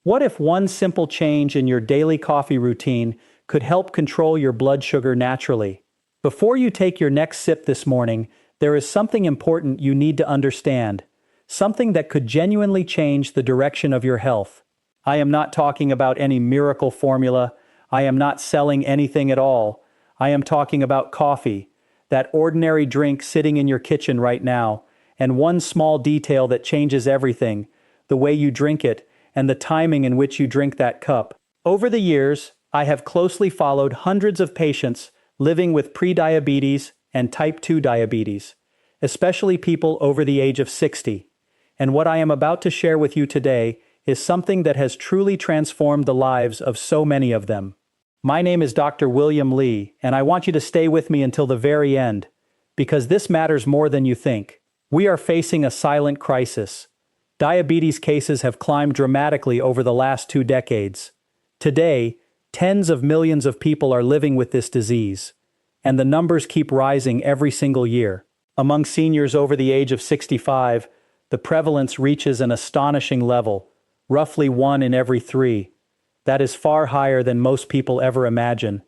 What if one simple change in your daily coffee routine could help control your blood sugar naturally? Before you take your next sip this morning, there is something important you need to understand, something that could genuinely change the direction of your health. I am not talking about any miracle formula. I am not selling anything at all. I am talking about coffee, that ordinary drink sitting in your kitchen right now, and one small detail that changes everything, the way you drink it, and the timing in which you drink that cup. Over the years, I have closely followed hundreds of patients living with prediabetes and type 2 diabetes, especially people over the age of 60. And what I am about to share with you today is something that has truly transformed the lives of so many of them. My name is Dr. William Lee, and I want you to stay with me until the very end, because this matters more than you think. We are facing a silent crisis. Diabetes cases have climbed dramatically over the last 2 decades. Today, tens of millions of people are living with this disease, and the numbers keep rising every single year. Among seniors over the age of 65, the prevalence reaches an astonishing level, roughly 1 in every 3. That is far higher than most people ever imagine.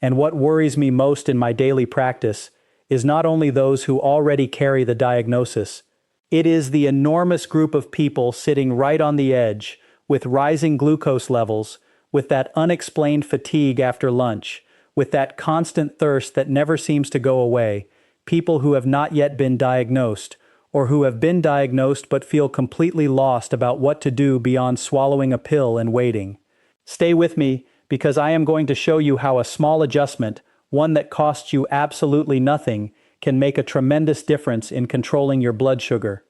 And what worries me most in my daily practice is not only those who already carry the diagnosis, it is the enormous group of people sitting right on the edge, with rising glucose levels, with that unexplained fatigue after lunch, with that constant thirst that never seems to go away, people who have not yet been diagnosed, or who have been diagnosed but feel completely lost about what to do beyond swallowing a pill and waiting. Stay with me, because I am going to show you how a small adjustment, one that costs you absolutely nothing, can make a tremendous difference in controlling your blood sugar.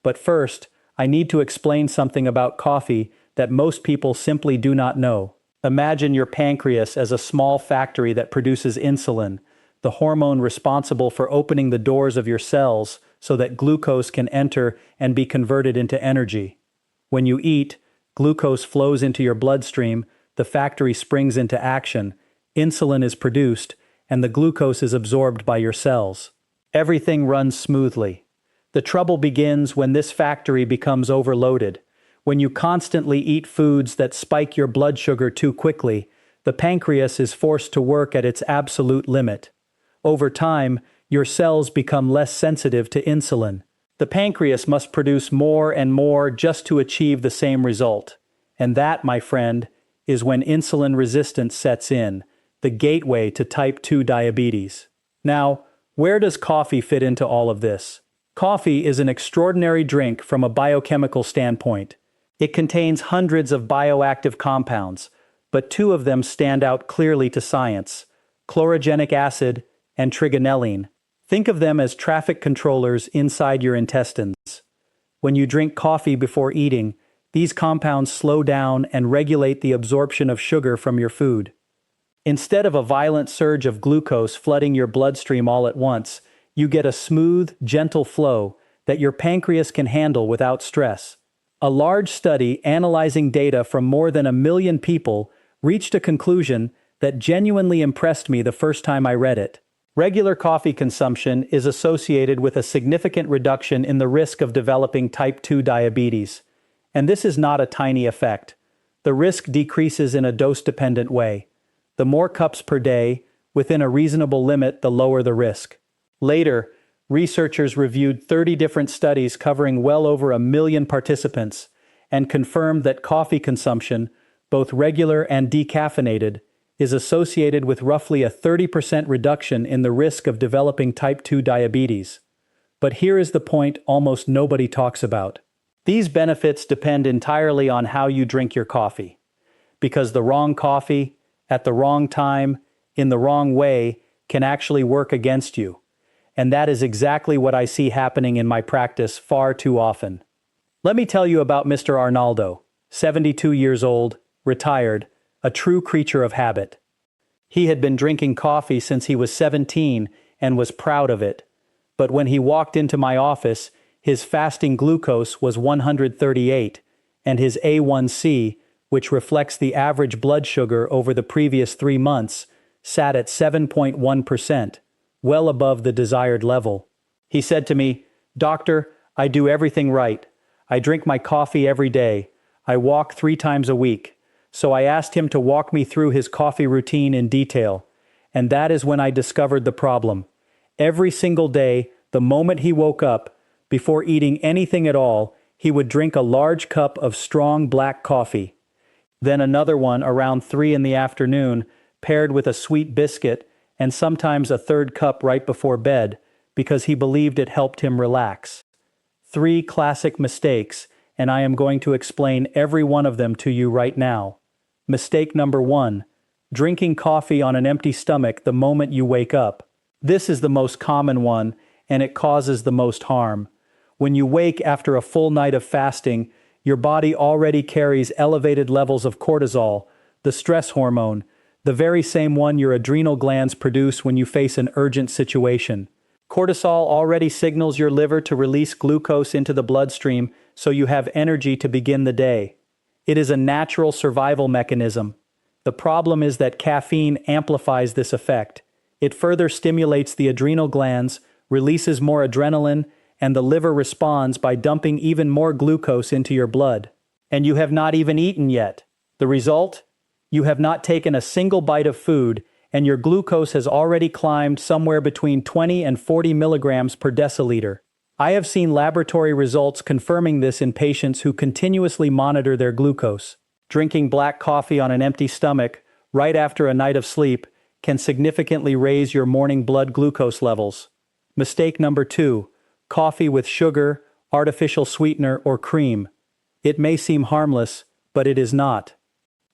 But first, I need to explain something about coffee that most people simply do not know. Imagine your pancreas as a small factory that produces insulin, the hormone responsible for opening the doors of your cells so that glucose can enter and be converted into energy. When you eat, glucose flows into your bloodstream, the factory springs into action, insulin is produced, and the glucose is absorbed by your cells. Everything runs smoothly. The trouble begins when this factory becomes overloaded. When you constantly eat foods that spike your blood sugar too quickly, the pancreas is forced to work at its absolute limit. Over time, your cells become less sensitive to insulin. The pancreas must produce more and more just to achieve the same result. And that, my friend, is when insulin resistance sets in, the gateway to type 2 diabetes. Now, where does coffee fit into all of this? Coffee is an extraordinary drink from a biochemical standpoint. It contains hundreds of bioactive compounds, but 2 of them stand out clearly to science: chlorogenic acid and trigonelline. Think of them as traffic controllers inside your intestines. When you drink coffee before eating, these compounds slow down and regulate the absorption of sugar from your food. Instead of a violent surge of glucose flooding your bloodstream all at once, you get a smooth, gentle flow that your pancreas can handle without stress. A large study analyzing data from more than 1 million people reached a conclusion that genuinely impressed me the first time I read it. Regular coffee consumption is associated with a significant reduction in the risk of developing type 2 diabetes. And this is not a tiny effect. The risk decreases in a dose-dependent way. The more cups per day, within a reasonable limit, the lower the risk. Later, researchers reviewed 30 different studies covering well over 1 million participants and confirmed that coffee consumption, both regular and decaffeinated, is associated with roughly a 30% reduction in the risk of developing type 2 diabetes. But here is the point almost nobody talks about. These benefits depend entirely on how you drink your coffee. Because the wrong coffee, at the wrong time, in the wrong way, can actually work against you. And that is exactly what I see happening in my practice far too often. Let me tell you about Mr. Arnaldo, 72 years old, retired, a true creature of habit. He had been drinking coffee since he was 17 and was proud of it. But when he walked into my office, his fasting glucose was 138, and his A1C, which reflects the average blood sugar over the previous 3 months, sat at 7.1%, well above the desired level. He said to me, "Doctor, I do everything right. I drink my coffee every day. I walk 3 times a week. So I asked him to walk me through his coffee routine in detail. And that is when I discovered the problem. Every single day, the moment he woke up, before eating anything at all, he would drink a large cup of strong black coffee. Then another one around 3 in the afternoon, paired with a sweet biscuit, and sometimes a third cup right before bed, because he believed it helped him relax. 3 classic mistakes, and I am going to explain every one of them to you right now. Mistake number 1. Drinking coffee on an empty stomach the moment you wake up. This is the most common one, and it causes the most harm. When you wake after a full night of fasting, your body already carries elevated levels of cortisol, the stress hormone, the very same one your adrenal glands produce when you face an urgent situation. Cortisol already signals your liver to release glucose into the bloodstream so you have energy to begin the day. It is a natural survival mechanism. The problem is that caffeine amplifies this effect. It further stimulates the adrenal glands, releases more adrenaline, and the liver responds by dumping even more glucose into your blood. And you have not even eaten yet. The result? You have not taken a single bite of food, and your glucose has already climbed somewhere between 20 and 40 milligrams per deciliter. I have seen laboratory results confirming this in patients who continuously monitor their glucose. Drinking black coffee on an empty stomach, right after a night of sleep, can significantly raise your morning blood glucose levels. Mistake number 2. Coffee with sugar, artificial sweetener, or cream. It may seem harmless, but it is not.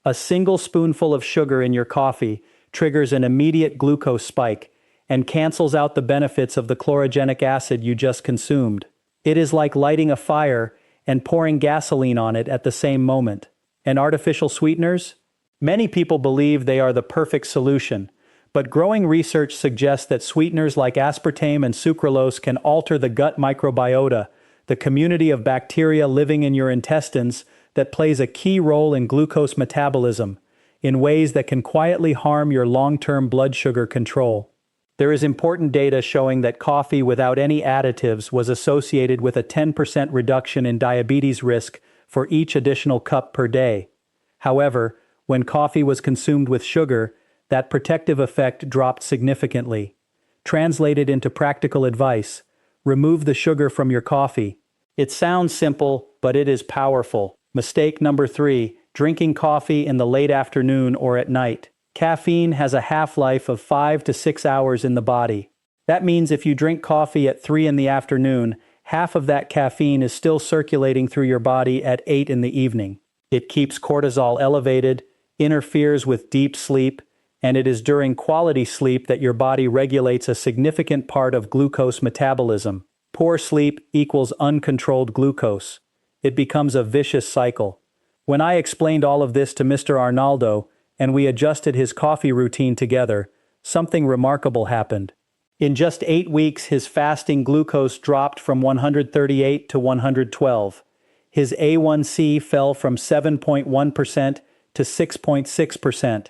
A single spoonful of sugar in your coffee triggers an immediate glucose spike and cancels out the benefits of the chlorogenic acid you just consumed. It is like lighting a fire and pouring gasoline on it at the same moment. And artificial sweeteners? Many people believe they are the perfect solution, but growing research suggests that sweeteners like aspartame and sucralose can alter the gut microbiota, the community of bacteria living in your intestines that plays a key role in glucose metabolism, in ways that can quietly harm your long-term blood sugar control. There is important data showing that coffee without any additives was associated with a 10% reduction in diabetes risk for each additional cup per day. However, when coffee was consumed with sugar, that protective effect dropped significantly. Translated into practical advice, remove the sugar from your coffee. It sounds simple, but it is powerful. Mistake number 3, drinking coffee in the late afternoon or at night. Caffeine has a half-life of 5 to 6 hours in the body. That means if you drink coffee at 3 in the afternoon, half of that caffeine is still circulating through your body at 8 in the evening. It keeps cortisol elevated, interferes with deep sleep, and it is during quality sleep that your body regulates a significant part of glucose metabolism. Poor sleep equals uncontrolled glucose. It becomes a vicious cycle. When I explained all of this to Mr. Arnaldo, and we adjusted his coffee routine together, something remarkable happened. In just 8 weeks, his fasting glucose dropped from 138 to 112. His A1C fell from 7.1% to 6.6%.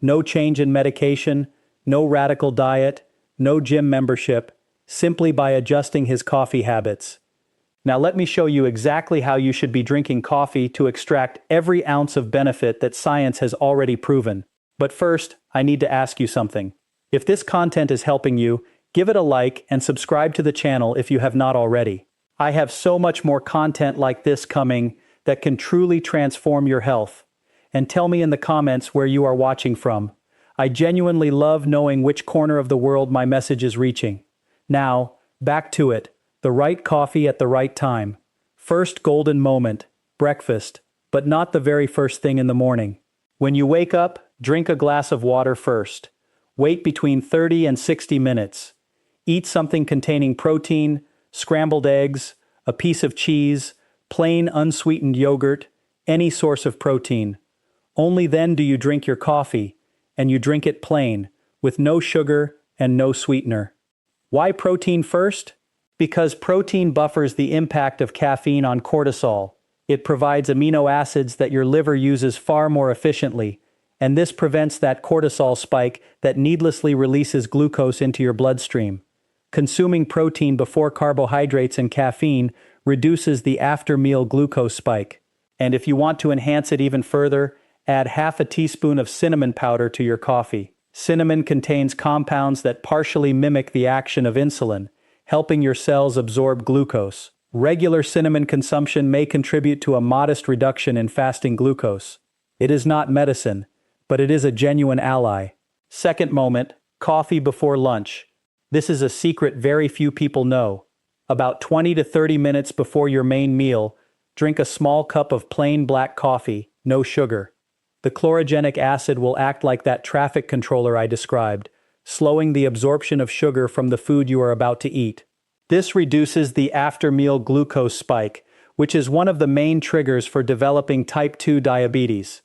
No change in medication, no radical diet, no gym membership, simply by adjusting his coffee habits. Now let me show you exactly how you should be drinking coffee to extract every ounce of benefit that science has already proven. But first, I need to ask you something. If this content is helping you, give it a like and subscribe to the channel if you have not already. I have so much more content like this coming that can truly transform your health. And tell me in the comments where you are watching from. I genuinely love knowing which corner of the world my message is reaching. Now, back to it. The right coffee at the right time. First golden moment, breakfast, but not the very first thing in the morning. When you wake up, drink a glass of water first. Wait between 30 and 60 minutes. Eat something containing protein, scrambled eggs, a piece of cheese, plain unsweetened yogurt, any source of protein. Only then do you drink your coffee, and you drink it plain, with no sugar and no sweetener. Why protein first? Because protein buffers the impact of caffeine on cortisol. It provides amino acids that your liver uses far more efficiently, and this prevents that cortisol spike that needlessly releases glucose into your bloodstream. Consuming protein before carbohydrates and caffeine reduces the after-meal glucose spike. And if you want to enhance it even further, add half a teaspoon of cinnamon powder to your coffee. Cinnamon contains compounds that partially mimic the action of insulin, helping your cells absorb glucose. Regular cinnamon consumption may contribute to a modest reduction in fasting glucose. It is not medicine, but it is a genuine ally. Second moment, coffee before lunch. This is a secret very few people know. About 20 to 30 minutes before your main meal, drink a small cup of plain black coffee, no sugar. The chlorogenic acid will act like that traffic controller I described, slowing the absorption of sugar from the food you are about to eat. This reduces the after-meal glucose spike, which is one of the main triggers for developing type 2 diabetes.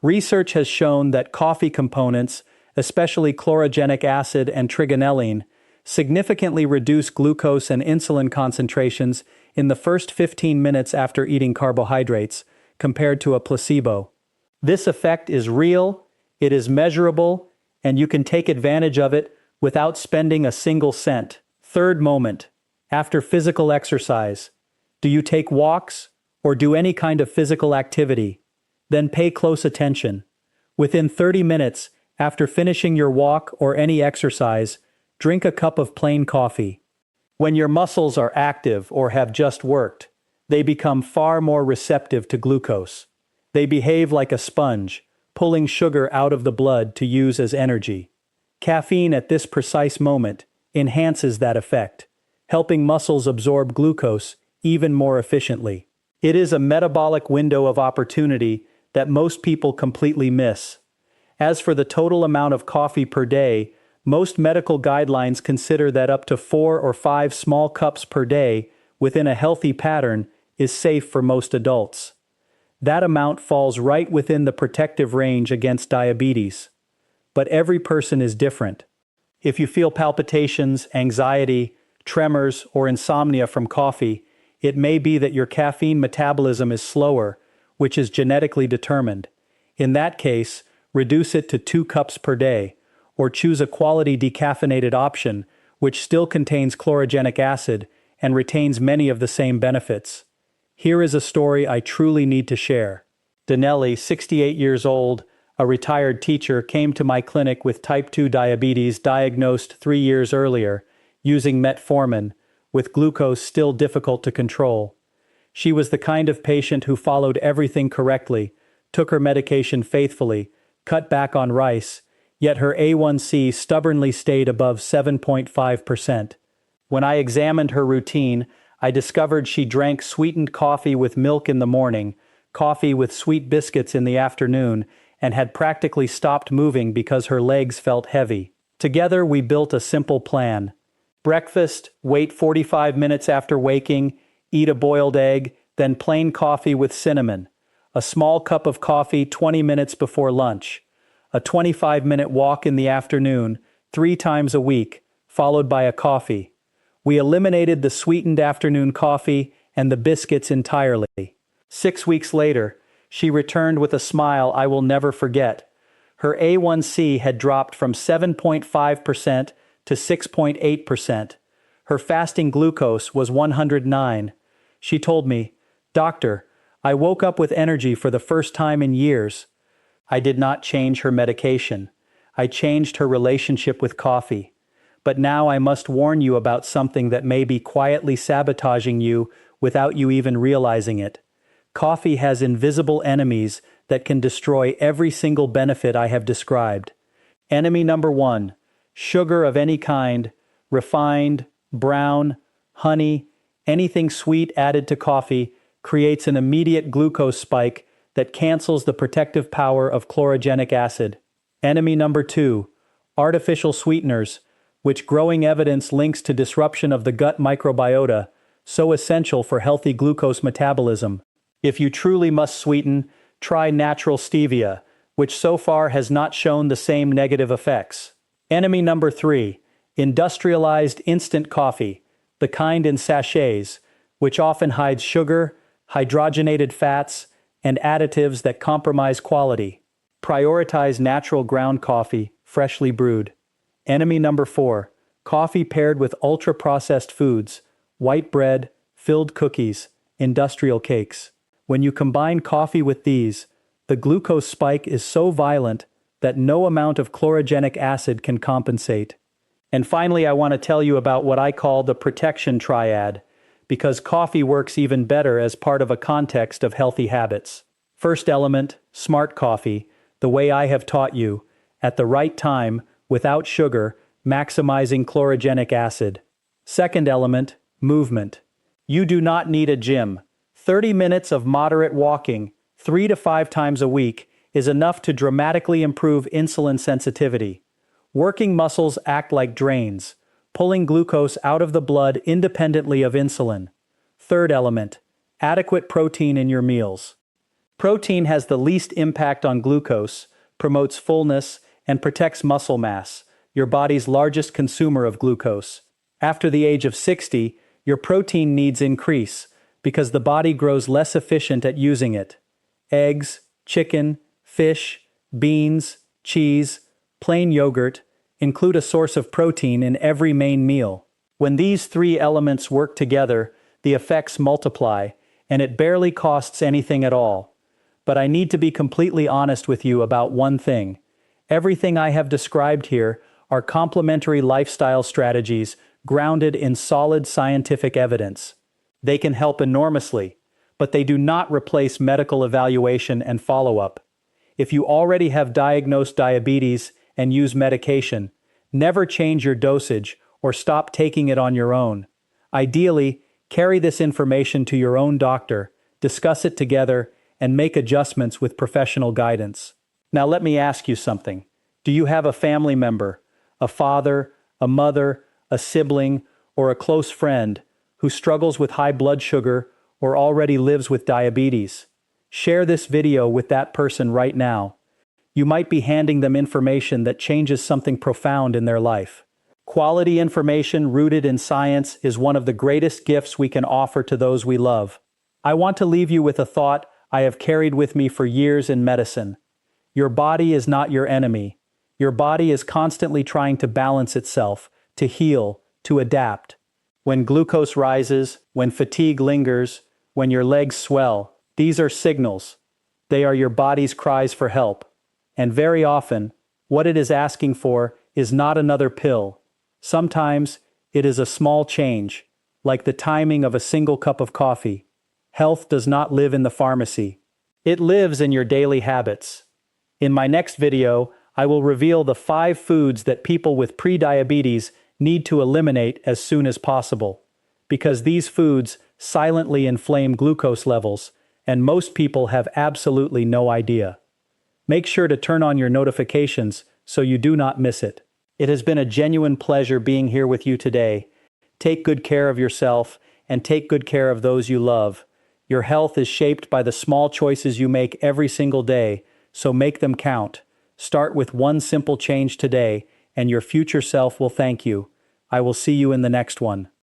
Research has shown that coffee components, especially chlorogenic acid and trigonelline, significantly reduce glucose and insulin concentrations in the first 15 minutes after eating carbohydrates, compared to a placebo. This effect is real, it is measurable, and you can take advantage of it without spending a single cent. Third moment, after physical exercise. Do you take walks or do any kind of physical activity? Then pay close attention. Within 30 minutes after finishing your walk or any exercise, drink a cup of plain coffee. When your muscles are active or have just worked, they become far more receptive to glucose. They behave like a sponge, pulling sugar out of the blood to use as energy. Caffeine at this precise moment enhances that effect, helping muscles absorb glucose even more efficiently. It is a metabolic window of opportunity that most people completely miss. As for the total amount of coffee per day, most medical guidelines consider that up to 4 or 5 small cups per day within a healthy pattern is safe for most adults. That amount falls right within the protective range against diabetes. But every person is different. If you feel palpitations, anxiety, tremors, or insomnia from coffee, it may be that your caffeine metabolism is slower, which is genetically determined. In that case, reduce it to 2 cups per day, or choose a quality decaffeinated option, which still contains chlorogenic acid and retains many of the same benefits. Here is a story I truly need to share. Danelli, 68 years old, a retired teacher, came to my clinic with type 2 diabetes diagnosed 3 years earlier, using metformin, with glucose still difficult to control. She was the kind of patient who followed everything correctly, took her medication faithfully, cut back on rice, yet her A1C stubbornly stayed above 7.5%. When I examined her routine, I discovered she drank sweetened coffee with milk in the morning, coffee with sweet biscuits in the afternoon, and had practically stopped moving because her legs felt heavy. Together we built a simple plan. Breakfast, wait 45 minutes after waking, eat a boiled egg, then plain coffee with cinnamon. A small cup of coffee 20 minutes before lunch. A 25-minute walk in the afternoon, 3 times a week, followed by a coffee. We eliminated the sweetened afternoon coffee and the biscuits entirely. 6 weeks later, she returned with a smile I will never forget. Her A1C had dropped from 7.5% to 6.8%. Her fasting glucose was 109. She told me, "Doctor, I woke up with energy for the first time in years." I did not change her medication. I changed her relationship with coffee. But now I must warn you about something that may be quietly sabotaging you without you even realizing it. Coffee has invisible enemies that can destroy every single benefit I have described. Enemy number 1, sugar of any kind, refined, brown, honey, anything sweet added to coffee creates an immediate glucose spike that cancels the protective power of chlorogenic acid. Enemy number 2, artificial sweeteners, which growing evidence links to disruption of the gut microbiota, so essential for healthy glucose metabolism. If you truly must sweeten, try natural stevia, which so far has not shown the same negative effects. Enemy number 3, industrialized instant coffee, the kind in sachets, which often hides sugar, hydrogenated fats, and additives that compromise quality. Prioritize natural ground coffee, freshly brewed. Enemy number 4, coffee paired with ultra-processed foods, white bread, filled cookies, industrial cakes. When you combine coffee with these, the glucose spike is so violent that no amount of chlorogenic acid can compensate. And finally, I want to tell you about what I call the protection triad, because coffee works even better as part of a context of healthy habits. First element, smart coffee, the way I have taught you, at the right time, without sugar, maximizing chlorogenic acid. Second element, movement. You do not need a gym. 30 minutes of moderate walking, 3 to 5 times a week, is enough to dramatically improve insulin sensitivity. Working muscles act like drains, pulling glucose out of the blood independently of insulin. Third element, adequate protein in your meals. Protein has the least impact on glucose, promotes fullness, and protects muscle mass, your body's largest consumer of glucose. After the age of 60, your protein needs increase because the body grows less efficient at using it. Eggs, chicken, fish, beans, cheese, plain yogurt include a source of protein in every main meal. When these three elements work together, the effects multiply, and it barely costs anything at all. But I need to be completely honest with you about one thing. Everything I have described here are complementary lifestyle strategies grounded in solid scientific evidence. They can help enormously, but they do not replace medical evaluation and follow-up. If you already have diagnosed diabetes and use medication, never change your dosage or stop taking it on your own. Ideally, carry this information to your own doctor, discuss it together, and make adjustments with professional guidance. Now let me ask you something. Do you have a family member, a father, a mother, a sibling, or a close friend who struggles with high blood sugar or already lives with diabetes? Share this video with that person right now. You might be handing them information that changes something profound in their life. Quality information rooted in science is one of the greatest gifts we can offer to those we love. I want to leave you with a thought I have carried with me for years in medicine. Your body is not your enemy. Your body is constantly trying to balance itself, to heal, to adapt. When glucose rises, when fatigue lingers, when your legs swell, these are signals. They are your body's cries for help. And very often, what it is asking for is not another pill. Sometimes, it is a small change, like the timing of a single cup of coffee. Health does not live in the pharmacy. It lives in your daily habits. In my next video, I will reveal the 5 foods that people with prediabetes need to eliminate as soon as possible, because these foods silently inflame glucose levels, and most people have absolutely no idea. Make sure to turn on your notifications so you do not miss it. It has been a genuine pleasure being here with you today. Take good care of yourself and take good care of those you love. Your health is shaped by the small choices you make every single day, so make them count. Start with one simple change today, and your future self will thank you. I will see you in the next one.